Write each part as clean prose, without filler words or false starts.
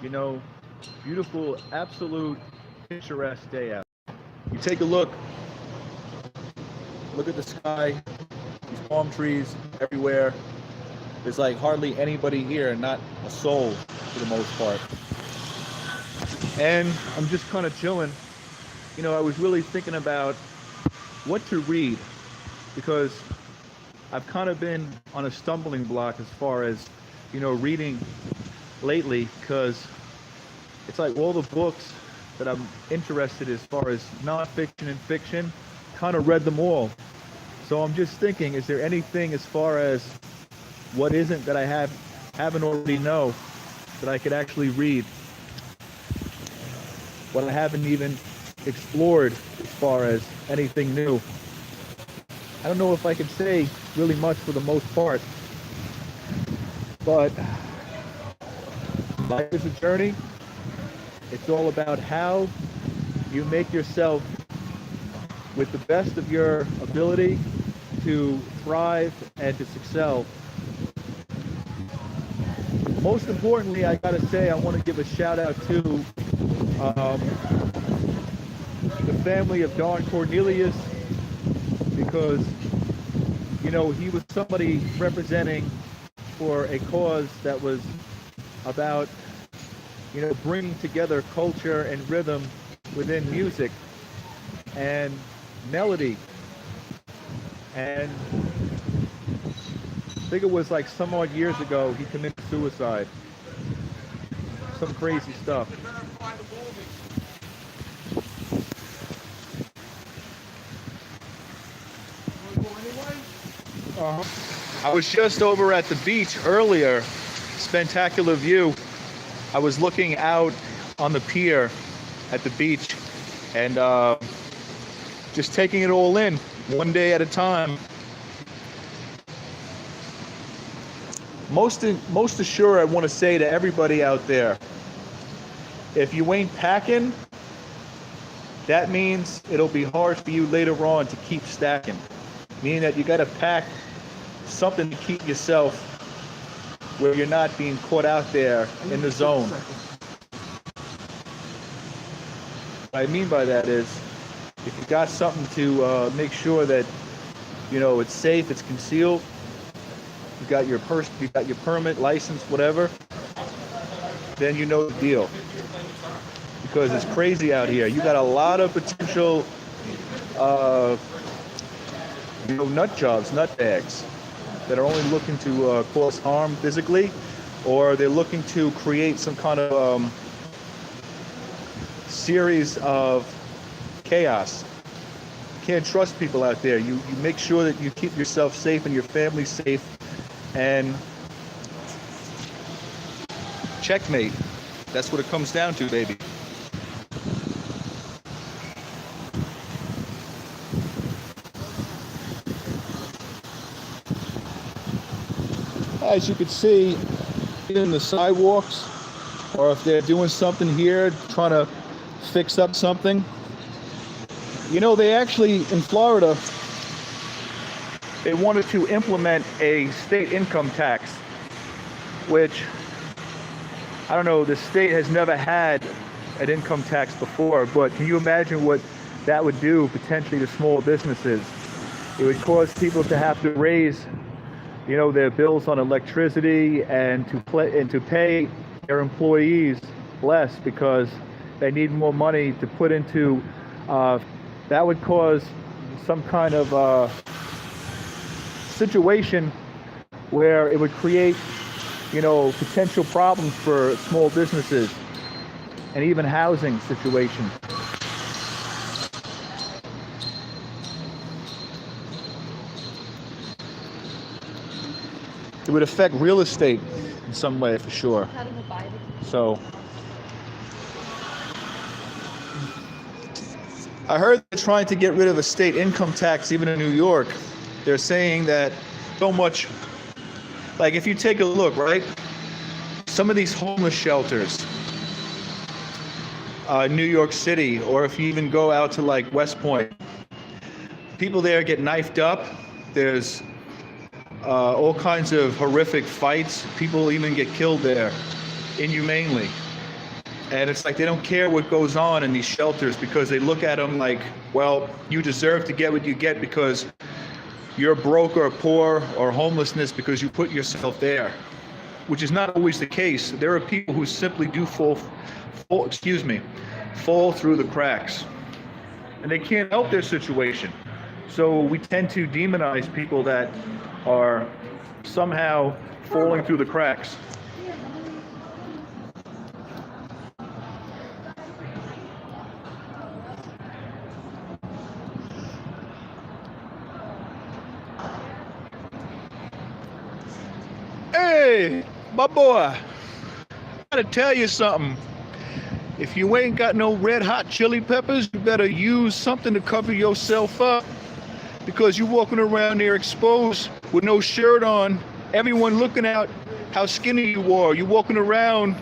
You know, beautiful, absolute picturesque day out. You take a look at the sky, these palm trees everywhere. There's like hardly anybody here, not a soul for the most part. And I'm just kind of chilling. I was really thinking about what to read because I've kind of been on a stumbling block as far as, reading lately because it's like all the books that I'm interested as far as nonfiction and fiction, kind of read them all. So I'm just thinking, is there anything as far as what isn't that I haven't already know that I could actually read? What I haven't even explored as far as anything new. I don't know if I can say really much for the most part, but life is a journey. It's all about how you make yourself with the best of your ability to thrive and to excel. Most importantly, I gotta say, I want to give a shout out to the family of Don Cornelius because, he was somebody representing for a cause that was about, bringing together culture and rhythm within music and melody. And I think it was like some odd years ago, he committed suicide. Some crazy stuff. I was just over at the beach earlier, spectacular view. I was looking out on the pier at the beach and just taking it all in, one day at a time. Most assured, I want to say to everybody out there, if you ain't packing, that means it'll be hard for you later on to keep stacking. Meaning that you got to pack something to keep yourself where you're not being caught out there in the zone. What I mean by that is, if you got something to make sure that, it's safe, it's concealed, you got your permit, license, whatever, then you know the deal. Because it's crazy out here. You got a lot of potential, nut jobs, nut bags that are only looking to cause harm physically, or they're looking to create some kind of series of chaos. You can't trust people out there. You make sure that you keep yourself safe and your family safe, and checkmate. That's what it comes down to, baby. As you can see, in the sidewalks, or if they're doing something here, trying to fix up something. They actually, in Florida, they wanted to implement a state income tax, which, I don't know, the state has never had an income tax before, but can you imagine what that would do potentially to small businesses? It would cause people to have to raise their bills on electricity and to pay their employees less because they need more money to put into. That would cause some kind of situation where it would create, potential problems for small businesses and even housing situations. It would affect real estate in some way for sure. So I heard they're trying to get rid of a state income tax even in New York. They're saying that so much, like if you take a look, right? Some of these homeless shelters, New York City, or if you even go out to like West Point, people there get knifed up. There's all kinds of horrific fights. People even get killed there inhumanely. And it's like they don't care what goes on in these shelters because they look at them like, well, you deserve to get what you get because you're broke or poor or homelessness because you put yourself there, which is not always the case. There are people who simply do fall through the cracks, and they can't help their situation. So we tend to demonize people that are somehow falling through the cracks. Hey, my boy, I gotta tell you something. If you ain't got no red hot chili peppers, you better use something to cover yourself up, because you're walking around there exposed with no shirt on, everyone looking out how skinny you are. You're walking around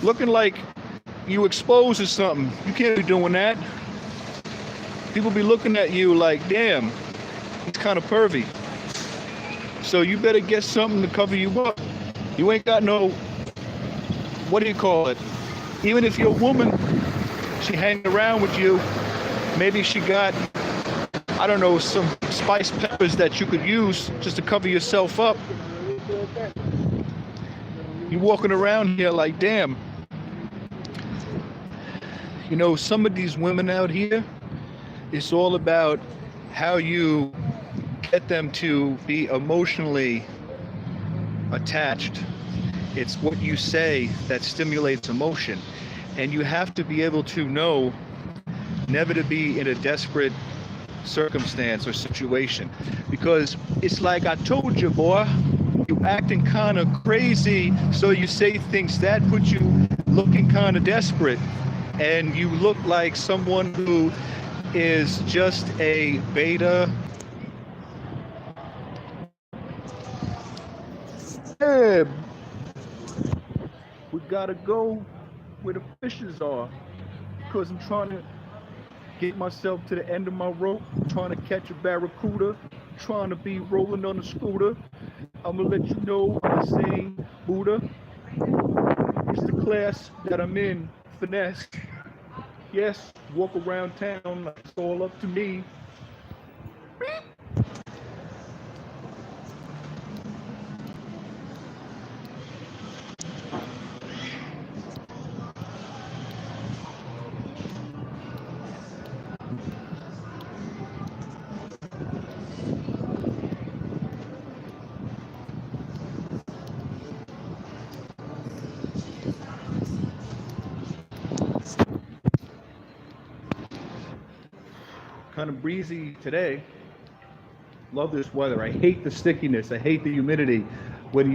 looking like you exposed or something. You can't be doing that. People be looking at you like, damn, he's kind of pervy. So you better get something to cover you up. You ain't got no, what do you call it? Even if you're a woman, she hanging around with you, maybe she got, I don't know, some spiced peppers that you could use just to cover yourself up. You walking around here like, damn. You know, some of these women out here, it's all about how you get them to be emotionally attached. It's what you say that stimulates emotion. And you have to be able to know never to be in a desperate circumstance or situation. Because it's like I told you, boy, you acting kind of crazy, so you say things that put you looking kind of desperate. And you look like someone who is just a beta. Hey, we gotta go where the fishes are, because I'm trying to get myself to the end of my rope, trying to catch a barracuda, trying to be rolling on a scooter. I'm gonna let you know I'm saying Buddha. It's the class that I'm in, finesse. Yes, walk around town like it's all up to me. Kind of breezy today. Love this weather. I hate the stickiness. I hate the humidity when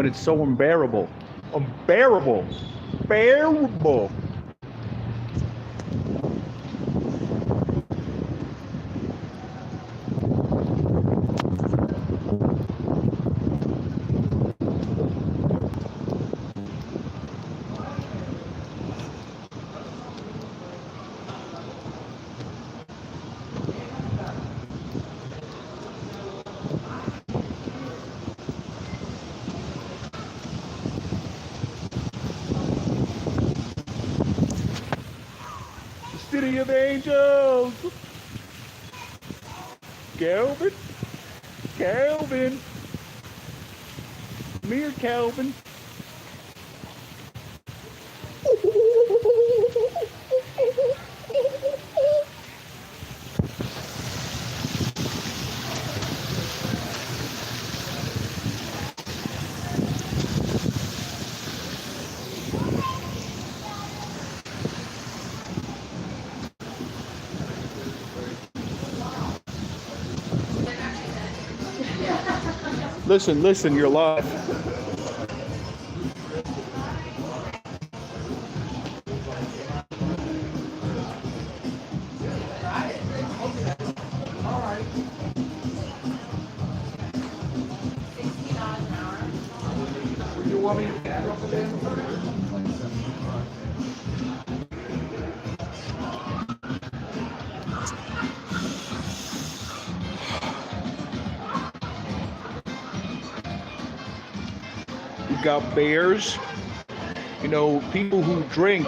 it's so unbearable. Unbearable. Bearable. City of Angels. Calvin. Calvin. Come here, Calvin. Listen, you're live. You want me to get over there? We got bears. You People who drink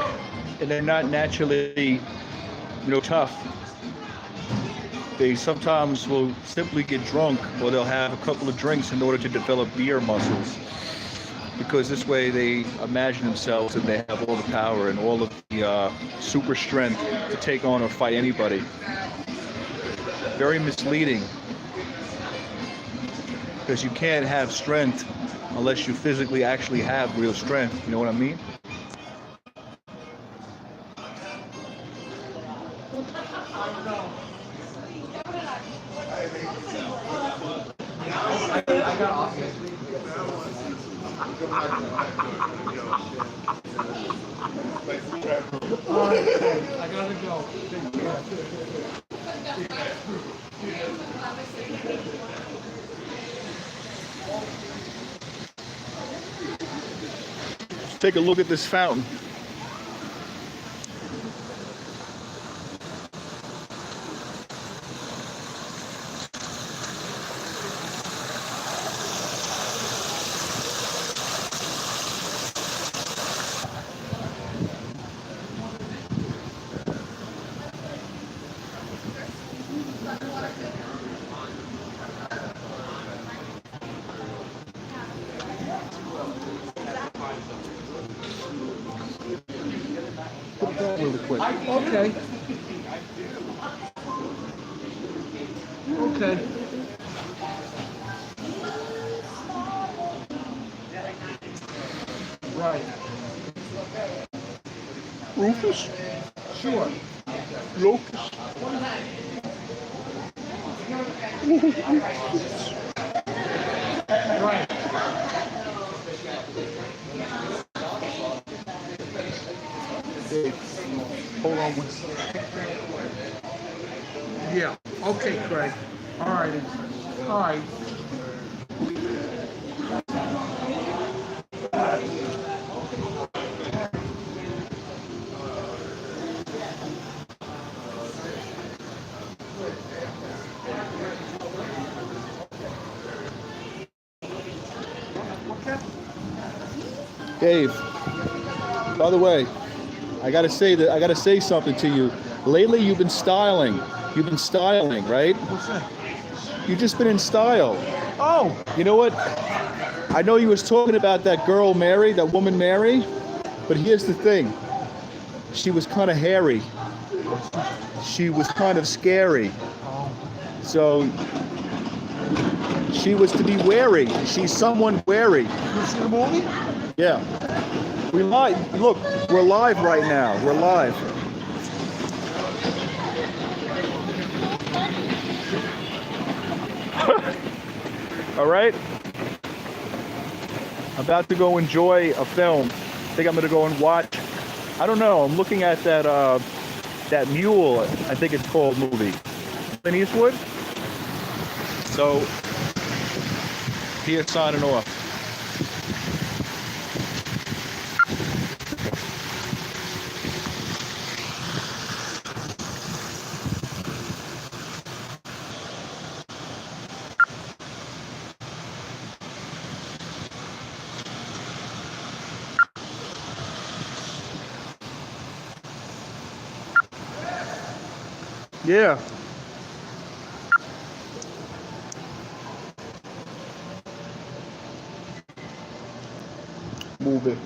and they're not naturally, tough, they sometimes will simply get drunk, or they'll have a couple of drinks in order to develop beer muscles. Because this way they imagine themselves and they have all the power and all of the super strength to take on or fight anybody. Very misleading, because you can't have strength unless you physically actually have real strength. You know what I mean? I gotta go. Take a look at this fountain. Put that really quick. Okay. Okay. Right. Rufus? Sure. Locust? Right. Hey, hold on one. Yeah. Okay, Craig. All right. All right. Dave, by the way, I gotta say something to you. Lately, you've been styling. You've been styling, right? What's that? You've just been in style. Oh. You know what? I know you was talking about that girl Mary, that woman Mary, but here's the thing. She was kind of hairy. She was kind of scary. Oh. So she was to be wary. She's someone wary. You see the movie? Yeah. We live. Look, we're live right now. We're live. All right. About to go enjoy a film. I think I'm gonna go and watch. I don't know. I'm looking at that Mule, I think it's called, movie. Clint Eastwood. So here, signing off. Yeah. Move it.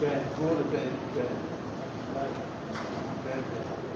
Bed, go to bed, bed. Bed, bed.